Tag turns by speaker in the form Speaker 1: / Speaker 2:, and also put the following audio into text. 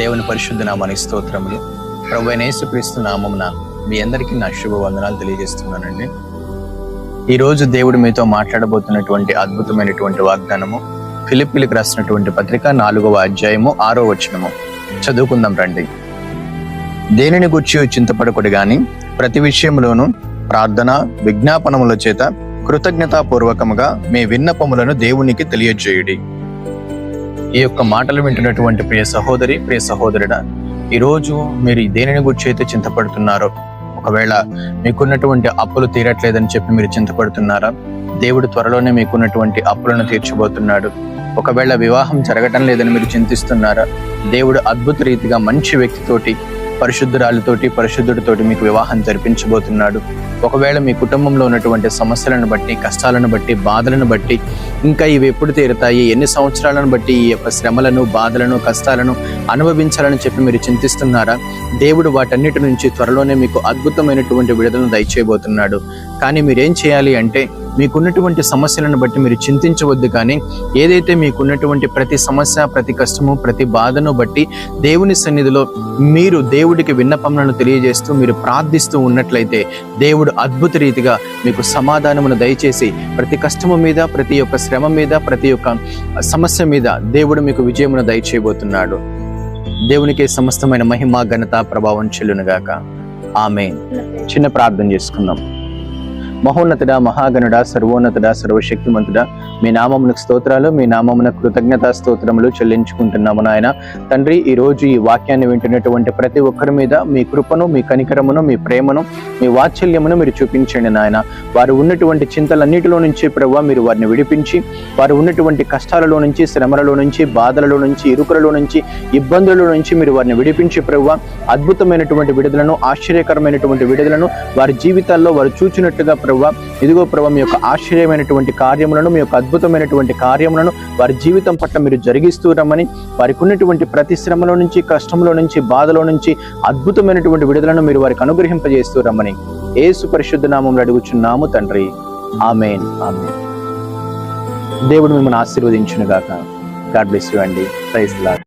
Speaker 1: దేవుని పరిశుద్ధ నామానికి స్తోత్రములు. ప్రభువైన యేసుక్రీస్తు నామమున మీ అందరికీ నా శుభవందనాలు తెలియజేస్తున్నానండి. ఈరోజు దేవుడు మీతో మాట్లాడబోతున్నటువంటి అద్భుతమైనటువంటి వాగ్దానము ఫిలిప్పీలకు రాసినటువంటి పత్రిక 4వ అధ్యాయము 6వ వచనము. చదువుకుందాం రండి. దేనిని గూర్చి చింతపడకుడి గాని ప్రతి విషయంలోనూ ప్రార్థన విజ్ఞాపనముల చేత కృతజ్ఞతాపూర్వకముగా మీ విన్నపములను దేవునికి తెలియజేయుడి. ఈ యొక్క మాటలు వింటున్నటువంటి ప్రియ సహోదరి, ప్రియ సహోదరుడా, ఈరోజు మీరు దేనిని గురించి అయితే చింతపడుతున్నారో, ఒకవేళ మీకున్నటువంటి అప్పులు తీరట్లేదని చెప్పి మీరు చింతపడుతున్నారా? దేవుడు త్వరలోనే మీకున్నటువంటి అప్పులను తీర్చబోతున్నాడు. ఒకవేళ వివాహం జరగటం లేదని మీరు చింతిస్తున్నారా? దేవుడు అద్భుత రీతిగా మంచి వ్యక్తితోటి, పరిశుద్ధురాలితోటి, పరిశుద్ధుడితోటి మీకు వివాహం జరిపించబోతున్నాడు. ఒకవేళ మీ కుటుంబంలో ఉన్నటువంటి సమస్యలను బట్టి, కష్టాలను బట్టి, బాధలను బట్టి, ఇంకా ఇవి ఎప్పుడు తీరుతాయి, ఎన్ని సంవత్సరాలను బట్టి ఈ యొక్క శ్రమలను, బాధలను, కష్టాలను అనుభవించాలని చెప్పి మీరు చింతిస్తున్నారా? దేవుడు వాటన్నిటి నుంచి త్వరలోనే మీకు అద్భుతమైనటువంటి విడుదలను దయచేయబోతున్నాడు. కానీ మీరేం చేయాలి అంటే, మీకున్నటువంటి సమస్యలను బట్టి మీరు చింతించవద్దు. కానీ ఏదైతే మీకున్నటువంటి ప్రతి సమస్య, ప్రతి కష్టము, ప్రతి బాధను బట్టి దేవుని సన్నిధిలో మీరు దేవుడికి విన్నపములను తెలియజేస్తూ మీరు ప్రార్థిస్తూ ఉన్నట్లయితే దేవుడు అద్భుత రీతిగా మీకు సమాధానమును దయచేసి ప్రతి కష్టము మీద, ప్రతి ఒక్క శ్రమ మీద, ప్రతి ఒక్క సమస్య మీద దేవుడు మీకు విజయమును దయచేయబోతున్నాడు. దేవునికి సమస్తమైన మహిమ, ఘనత, ప్రభావం చెల్లునుగాక. ఆమేన్. చిన్న ప్రార్థన చేసుకుందాం. మహోన్నతుడా, మహాగణుడా, సర్వోన్నతుడా, సర్వశక్తిమంతుడా, మీ నామమునకు స్తోత్రాలు, మీ నామమున కృతజ్ఞతా స్తోత్రములు చెల్లించుకుంటున్నాము నాయన. తండ్రి, ఈ రోజు ఈ వాక్యాన్ని వింటున్నటువంటి ప్రతి ఒక్కరి మీద మీ కృపను, మీ కనికరమును, మీ ప్రేమను, మీ వాత్సల్యమును మీరు చూపించండి నాయన. వారు ఉన్నటువంటి చింతలన్నిటిలో నుంచి ప్రభువా మీరు వారిని విడిపించి, వారు ఉన్నటువంటి కష్టాలలో నుంచి, శ్రమలలో నుంచి, బాధలలో నుంచి, ఇరుకులలో నుంచి, ఇబ్బందుల నుంచి మీరు వారిని విడిపించి ప్రభువా అద్భుతమైనటువంటి విడుదలను, ఆశ్చర్యకరమైనటువంటి విడుదలను వారి జీవితాల్లో వారు చూచినట్టుగా ప్రభువా, ఇదిగో ప్రభువా మీ యొక్క ఆశ్చర్యమైనటువంటి కార్యములను, మీ యొక్క అద్భుతమైనటువంటి కార్యములను వారి జీవితం పట్ల మీరు జరిగిస్తూ రమ్మని, వారికి ఉన్నటువంటి ప్రతి శ్రమలో నుంచి, కష్టంలో నుంచి, బాధలో నుంచి అద్భుతమైనటువంటి విడుదలను మీరు వారికి అనుగ్రహింపజేస్తూ రమ్మని యేసు పరిశుద్ధ నామములో అడుగుచున్నాము తండ్రి. ఆమేన్. ఆమేన్. దేవుడు మిమ్మల్ని ఆశీర్వదించును గాక. గాడ్ బ్లెస్ యు అండి. Praise the lord.